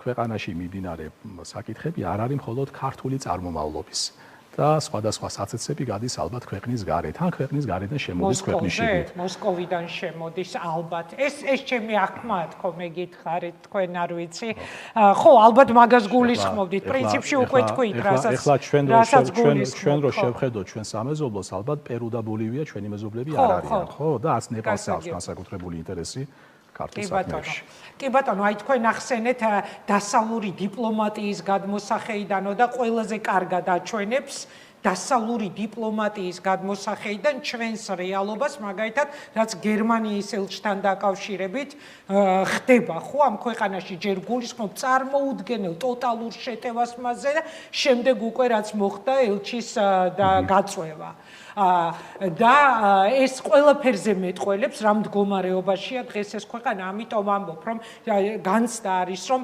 ქვეყანაში მიმდინარე საკითხები არ არის მხოლოდ ქართული წარმომავლობის და სხვადასხვა საცეცები გადის ალბათ ქვეყნის გარეთ, ან ქვეყნის გარედან შემოდის ქვეყნის შიგნით. მოსკოვიდან შემოდის ალბათ. ეს ჩემი აღქმაა, თქო, მე გითხარით, თქვენ არ ვიცი. ხო, ალბათ მაგას გულისხმობდით. პრინციპში უკვე თქვით, რასაც ჩვენ რო შევხედოთ ჩვენ სამეზობლოს, ალბათ პერუ და ბოლივია ჩვენი მეზობლები არ არიან, ხო? და ას ნეპალს აქვს განსაკუთრებული ინტერესი. კი ბატონო, აი თქვენ ახსენეთ დასავლური დიპლომატიის გადმოსახედიდანო და ყველაზე კარგად აჩვენებს დასავლური დიპლომატიის გადმოსახედიდან ჩვენს რეალობას, მაგალითად, რაც გერმანიის ელჩთან დაკავშირებით ხდება, ხო, ამ ქვეყანაში ჯერ გულისხმობ წარმოუდგენელ ტოტალურ შეტევას მასზე და შემდეგ უკვე რაც მოხდა ელჩის გაწვევა. და ეს ყველაფერზე მეტყველებს რა მდგომარეობაშია დღეს ეს ქვეყანა, ამიტომ ამბობ, რომ განცდა არის, რომ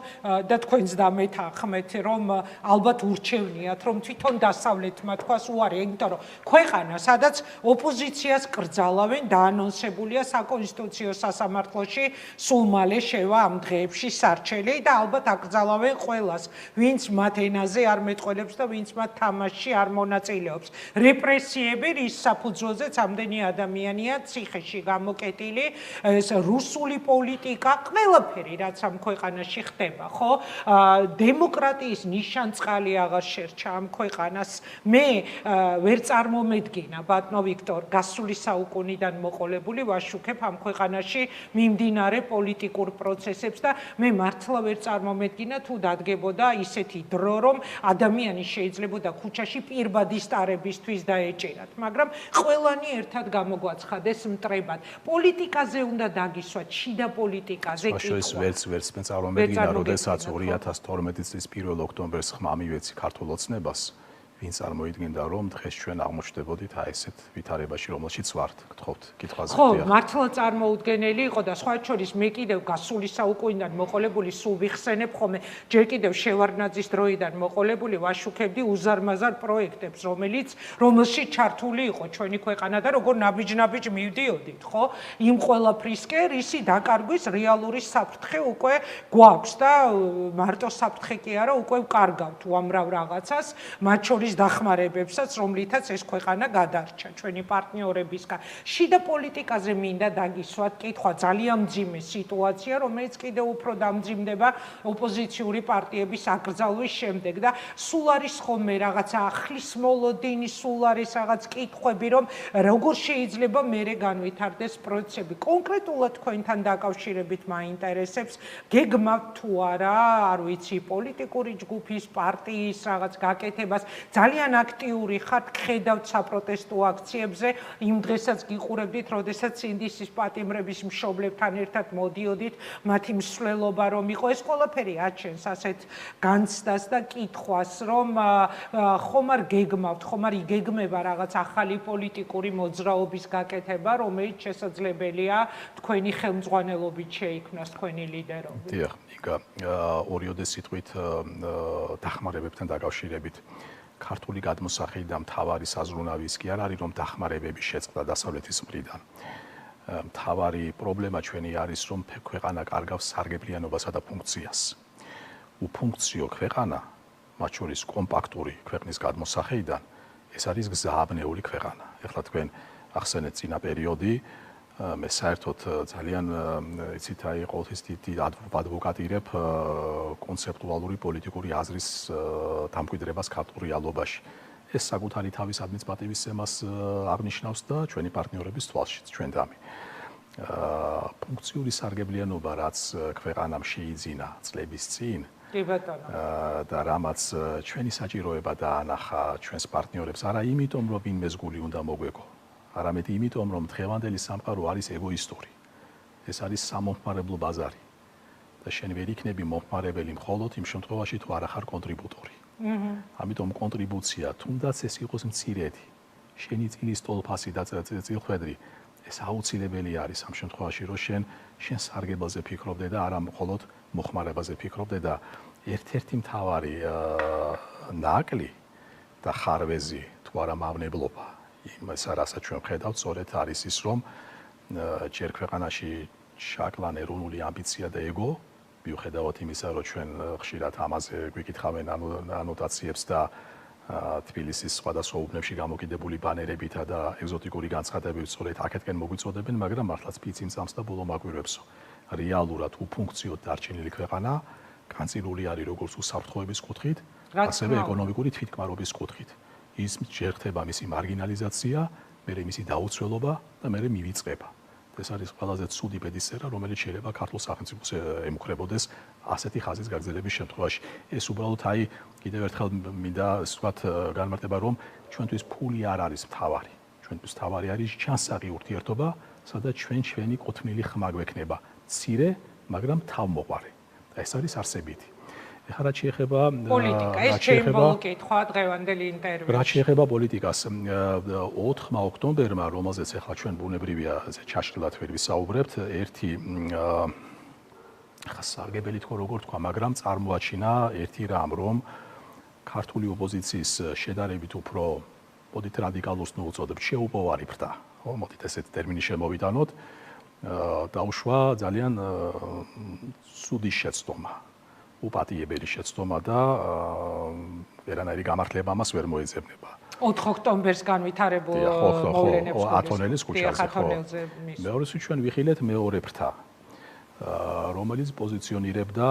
და თქვენს და მე თახმეთ, რომ ალბათ ურჩევნიათ, რომ თვითონ დასავლეთმა თქვას უარი, იმიტომ რომ ქვეყანა, სადაც ოპოზიციას კრძალავენ, დაანონსებულია საკონსტიტუციო სასამართლოში სულ მალე შევა ამ დღეებში სარჩელი და ალბათ აკრძალავენ ყველას, ვინც მათ ენაზე არ მეტყველებს და ვინც მათ თამაშში არ მონაწილეობს. რეპრესიები ის საფუძველზეც ამდენი ადამიანია ციხეში გამოკეტილი, ეს რუსული პოლიტიკა, ყველაფერი რაც ამ ქვეყანაში ხდება, ხო? დემოკრატიის ნიშანწყალი აღარ შერჩა ამ ქვეყანას. მე ვერ წარმომედგინა, ბატონო ვიქტორ, გასული საუკუნიდან მოყოლებული ვაშუქებ ამ ქვეყანაში მიმდინარე პოლიტიკურ პროცესებს და მე მართლა ვერ წარმომედგინა თუ დადგებოდა ისეთი დრო, რომ ადამიანი შეიძლებოდა ქუჩაში პირბადის ტარებისთვის დაეჭერათ, მაგრამ ყველანი ერთად გამოგვაცხადეს მტრებად. პოლიტიკაზე უნდა დაგისვათ, შიდა პოლიტიკაზე კი. ეს ვერც მე წარმომედგინა, როდესაც 2012 წლის 1 ოქტომბერს ხმა მივეცი ქართულ ოცნებას, ვინ წარმოიდგენდა, რომ დღეს ჩვენ აღმოჩნდებოდით ესეთ ვითარებაში, რომელშიც ვართ, გთხოვთ, კითხვაზე. ხო, მართლა წარმოუდგენელი იყო და სხვა შორის მე კიდევ გასული საუკუნიდან მოყოლებული სულ ვიხსენებ ხოლმე, ჯერ კიდევ შევარდნაძის დროიდან მოყოლებული ვაშუქებდი უზარმაზარ პროექტებს, რომელშიც ჩართული იყო ჩვენი ქვეყანა და როგორ ნაბიჯ-ნაბიჯ მივდიოდით, ხო? იმ ყველაფრისკენ რისი დაკარგვის რეალური საფრთხე უკვე გვაქვს და მარტო საფრთხე კი არა, უკვე ვკარგავთ უამრავ რაღაცას, მათ შორის დახმარებებსაც, რომლითაც ეს ქვეყანა გადარჩა ჩვენი პარტნიორებისგან. შიდა პოლიტიკაზე მინდა დაგისვათ კითხვა, ძალიან მძიმე სიტუაცია, რომელიც კიდევ უფრო დამძიმდება ოპოზიციური პარტიების აკრძალვის შემდეგ და სულ არის ხოლმე რაღაცა ახლის მოლოდინი, სულ არის რაღაც კითხვები, რომ როგორ შეიძლება მერე განვითარდეს პროცესები. კონკრეტულად თქვენთან დაკავშირებით მაინტერესებს, გეგმავთ თუ არა, არ ვიცი, პოლიტიკური ჯგუფის, პარტიის რაღაც გაკეთებას. ძალიან აქტიური ხართ, ხედავთ საპროტესტო აქციებზე, იმ დღესაც გიყურებდით, როდესაც სინდისის პატიმრების მშობლებთან ერთად მოდიოდით, მათი მსვლელობა რომ იყო, ეს ყველაფერი აჩენს ასეთ განცდას და კითხვას, რომ ხომ არ გეგმავთ, ხომ არ იგეგმება რაღაც ახალი პოლიტიკური მოძრაობის გაკეთება, რომელიც შესაძლებელია თქვენი ხელმძღვანელობით შეიქმნას, თქვენი ლიდერობით. დიახ, იგა, ორიოდე სიტყვით დახმარებებთან დაკავშირებით. ქართული გადმოსახი და მთავარი საზრუნავი ის კი არ არის, რომ დახმარებები შეწყდა დასავლეთის მხრიდან. მთავარი პრობლემა ჩვენი არის, რომ ქვეყანა კარგავს სარგებლიანობასა და ფუნქციას. უფუნქციო ქვეყანა, მათ შორის კომპაქტური ქვეყნის გადმოსახეიდან, ეს არის გზააბნეული ქვეყანა. ეხლა თქვენ ახსენეთ წინა პერიოდი, მე საერთოდ ძალიან იცით, აი ყოველთვის დიდი ადვოკატირებ კონცეპტუალური პოლიტიკური აზრის დამკვიდრებას ქართულ რეალობაში. ეს საკუთარი თავის ადმინისტრატივის აღნიშნავს და ჩვენი პარტნიორების თვალშიც ჩვენ დამი. ფუნქციური სარგებლიანობა, რაც ქვეყანამ შეიძინა წლების წინ, და რამაც ჩვენი საჭიროება დაანახა ჩვენს პარტნიორებს, არა იმიტომ, რომ ვინმეს გული უნდა მოგვეგო, არამედ იმიტომ, რომ დღევანდელი სამყარო არის ეგოისტური. ეს არის სამომხმარებლო ბაზარი. და შენ ვერ იქნები მომხმარებელი მხოლოდ იმ შემთხვევაში, თუ არ ახარ კონტრიბუტორი. ამიტომ კონტრიბუცია, თუნდაც ეს იყოს მცირედი, შენი წილის ტოლფასი და წილხვედრი, ეს აუცილებელი არის ამ შემთხვევაში, რომ შენ სარგებელზე ფიქრობდე და არა მხოლოდ მოხმარებაზე ფიქრობდე და ერთ-ერთი მთავარი ნაკლი და ხარვეზი თუ არა მავნებლობა იმას რასაც ჩვენ ვხედავთ, სწორედ არის ის, რომ ჯერ ქვეყანაში ჩაკლან ეროვნული ამბიცია და ეგო, მიუხედავად იმისა, რომ ჩვენ ხშირად ამაზე გვიკითხავენ ანოტაციებს და თბილისის სხვადასხვა უბნებში გამოკიდებული ბანერებითა და ეგზოტიკური განცხადებებით სწორედ აქეთკენ მოგვიწოდებენ, მაგრამ მართლაც ფიციმწამს და ბოლო მაგვირებსო. რეალურად უფუნქციოდ დარჩენილი ქვეყანა განწილული არის როგორც უსაფრთხოების კუთხით, ასევე ეკონომიკური თვითკმარობის კუთხით. ის ჯერ ხდება მისი მარგინალიზაცია, მერე მისი დაუცველობა და მერე მივიწყება. ეს არის ყველაზე ცუდი ბედისწერა, რომელიც შეიძლება ქართულ სახელმწიფოს ემუქრებოდეს ასეთი ხაზის გაგრძელების შემთხვევაში. ეს უბრალოდ აი კიდევ ერთხელ მინდა ვთქვათ განმარტება, რომ ჩვენთვის ფული არ არის მთავარი. ჩვენთვის მთავარი არის ჩანსაღი ურთიერთობა, სადაც ჩვენი კუთვნილი ხმა გვექნება. მცირე, მაგრამ თავმოყარი. და ეს არის არსებითი. ეხლა რაც შეეხება პოლიტიკა, ეს ჩემბოლო კითხვა დღევანდელი ინტერვიუში. რაც შეეხება პოლიტიკას, 4 ოქტომბერმა, რომელზეც ეხლა ჩვენ ბუნებრივია ჩაშლილად ვერ ვისაუბრებთ, ერთი სარგებელი თქო როგორ თქვა, მაგრამ წარმოაჩინა ერთი რამ, რომ ქართული ოპოზიციის შედარებით უფრო მოდით რადიკალურს ნუუწოდებთ, შეუპოვარი ბრდა, ხო, მოდით ესეთი ტერმინი შემოვიტანოთ, დაუშვა ძალიან ცუდი შეცდომა. უპატიებელი შეცდომა და ვერანაირი გამართლება მას ვერ მოეძებნება. 4 ოქტომბერს განვითარებულ მოვლენებს ათონელის ქუჩაზე ხო. მეორე ჩვენ ვიხილეთ მეორე ფრთა, რომელიც პოზიციონირებდა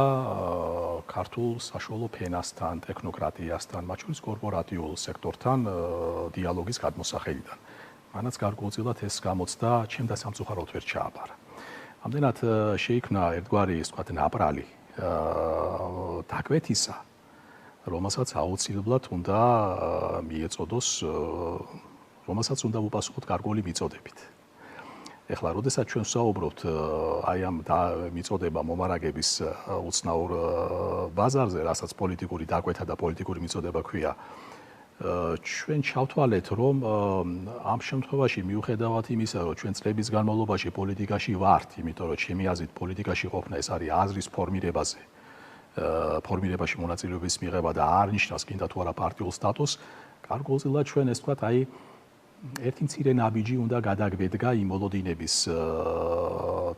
ქართულ საშუალო ფენასთან, ტექნოკრატიასთან, მათ შორის კორპორატიულ სექტორთან დიალოგის გადმოსახედიდან. მანაც გარკვეულწილად ეს გამოცდა ჩემდა სამწუხაროდ ვერ ჩააბარა. ამდენად შეიქმნა ერთგვარი, ასე ვთქვათ, ნაპრალი დაკვეთისა, რომელსაც აუცილებლად უნდა მიეწოდოს, რომელსაც უნდა უპასუხოთ გარკვეული მიწოდებით. ეხლა, როდესაც ჩვენ ვსაუბრობთ აი ამ მიწოდება მომარაგების უცნაურ ბაზარზე, რასაც პოლიტიკური დაკვეთა და პოლიტიკური მიწოდება ქვია, ჩვენ ჩავთვალეთ, რომ ამ შემთხვევაში მიუხედავად იმისა, რომ ჩვენ წლების განმავლობაში პოლიტიკაში ვართ, იმიტომ რომ ჩემი აზრით პოლიტიკაში ყოფნა ეს არის აზრის ფორმირებაზე, ფორმირებაში მონაწილეობის მიღება და არ ნიშნავს კიდევ თუ არა პარტიულ სტატუსს, გარკვეულწილად ჩვენ ეს ვთქვათ, აი ერთი მცირე ნაბიჯი უნდა გადაგვედგა იმ მოლოდინების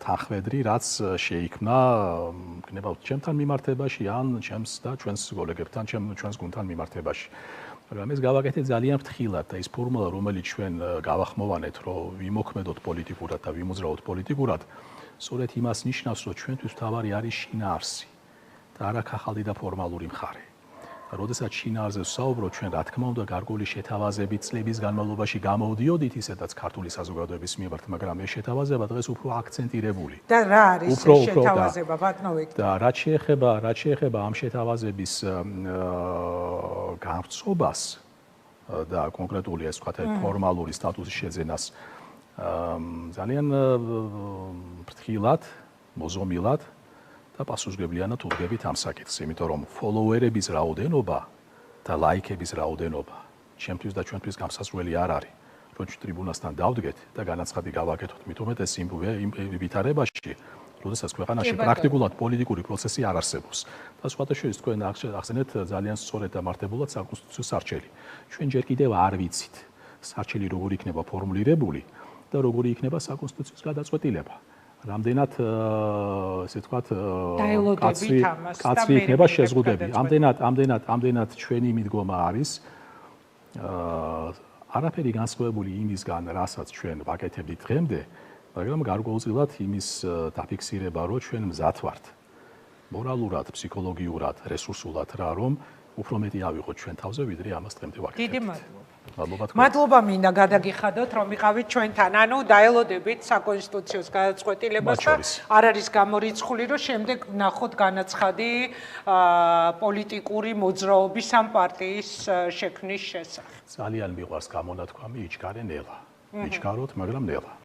თანხმედრი, რაც შეიქმნა გნებავთ ჩემთან მიმართებაში ან ჩემს და ჩვენს კოლეგებთან, ჩვენს გუნდთან მიმართებაში. მაგრამ ეს გავაკეთეთ ძალიან ფრთხილად და ის ფორმულა, რომელიც ჩვენ გავახმოვანეთ, რომ ვიმოქმედოთ პოლიტიკურად და ვიმოძრაოთ პოლიტიკურად, სწორედ იმას ნიშნავს, რომ ჩვენთვის თავარი არის შინაარსი და არა ახალი და ფორმალური მხარე. როდესაც შინაარსზე ვსაუბრობ, ჩვენ რა თქმა უნდა გარკვეული შეთავაზებით წლების განმავლობაში გამოვდიოდით ისედაც ქართული საზოგადოების მიმართ, მაგრამ ეს შეთავაზება დღეს უფრო აქცენტირებული. და რა არის ეს შეთავაზება, ბატონო ვიქტორ? და რაც შეეხება ამ შეთავაზების გამწობას და კონკრეტული ეს ვთქვათ ფორმალური სტატუსის შეძენას ძალიან ფრთხილად, მოზომილად და პასუხისმგებლიანად უდგებით ამ საკითხს, იმიტომ რომ ფოლოუერების რაოდენობა და ლაიქების რაოდენობა ჩემთვის და ჩვენთვის გამსაზღვრელი არ არის, რომ ჩვენ ტრიბუნასთან დავდგეთ და განაცხადი გავაკეთოთ, მით უმეტეს იმ ვითარებაში, როდესაც ქვეყანაში პრაქტიკულად პოლიტიკური პროცესი არ არსებობს. და სხვათა შორის თქვენ ახსენეთ ძალიან სწორედ დამართებულად საკონსტიტუციო სარჩელი. ჩვენ ჯერ კიდევ არ ვიცით, სარჩელი როგორ იქნება ფორმულირებული და როგორი იქნება საკონსტიტუციო გადაწყვეტილება. რამდენად ესე ვთქვათ კაცრი იქნება შეზღუდები. ამდენად ჩვენი მიდგომა არის არაფერი განსხვავებული იმისგან, რასაც ჩვენ ვაკეთებდით დღემდე, მაგრამ გარკვეულწილად იმის დაფიქსირება, რომ ჩვენ მზად ვართ მორალურად, ფსიქოლოგიურად, რესურსულად რა, რომ უფრო მეტი ავიღოთ ჩვენ თავზე, ვიდრე ამას დღემდე ვაკეთებთ. დიდი მადლობა. მადლობა მინდა გადაგიხადოთ, რომ იყავით ჩვენთან, ანუ დაელოდებით საკონსტიტუციო გადაწყვეტილებას და არ არის გამორიცხული, რომ შემდეგ ვნახოთ განაცხადი პოლიტიკური მოძრაობის ამ პარტიის შექმნის შესახებ. ძალიან მიყვარს გამონათქვამი იჩქარე ნელა. იჩქაროთ, მაგრამ ნელა.